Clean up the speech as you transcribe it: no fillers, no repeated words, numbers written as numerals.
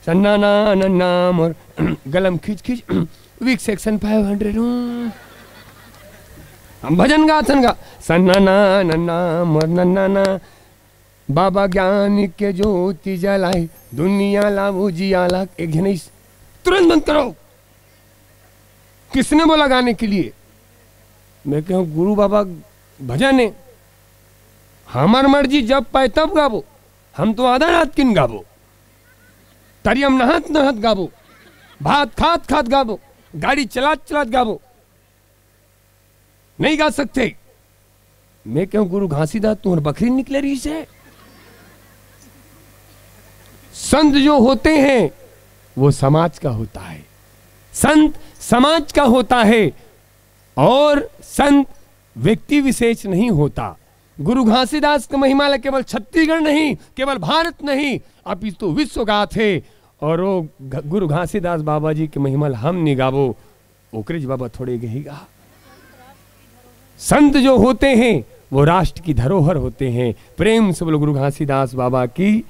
सन्ना ना नन्ना मोर गलम खींच खींच वीक सेक्शन 500 हम भजन गाथन गा सन्ना ना नन्ना मोर नन्ना ना बाबा ज्ञान के ज्योति जलाए दुनिया लाभो जियाला। एक जन तुरंत बंद करो। किसने बोला गाने के लिए? मैं कहूं गुरु बाबा भजन है, हमार मर्जी जब पाए तब गाबो, हम तो आधा रात किन गाबो, तरियम नहात नहात गाबो, भात खात खात गाबो, गाड़ी चलात चलात गाबो, नहीं गा सकते। मैं कहूं गुरु घासीदास तू बकरी निकले रही से। संत जो होते हैं वो समाज का होता है, संत समाज का होता है और संत व्यक्ति विशेष नहीं होता। गुरु घासीदास का महिमा केवल छत्तीसगढ़ नहीं, केवल भारत नहीं, अभी तो विश्व गाथ है। और वो गुरु घासीदास बाबा जी के महिमा हम नहीं गावो, ओकरेज बाबा थोड़े गहीगा। संत जो होते हैं वो राष्ट्र की धरोहर होते हैं। प्रेम से बोलो गुरु घासीदास बाबा की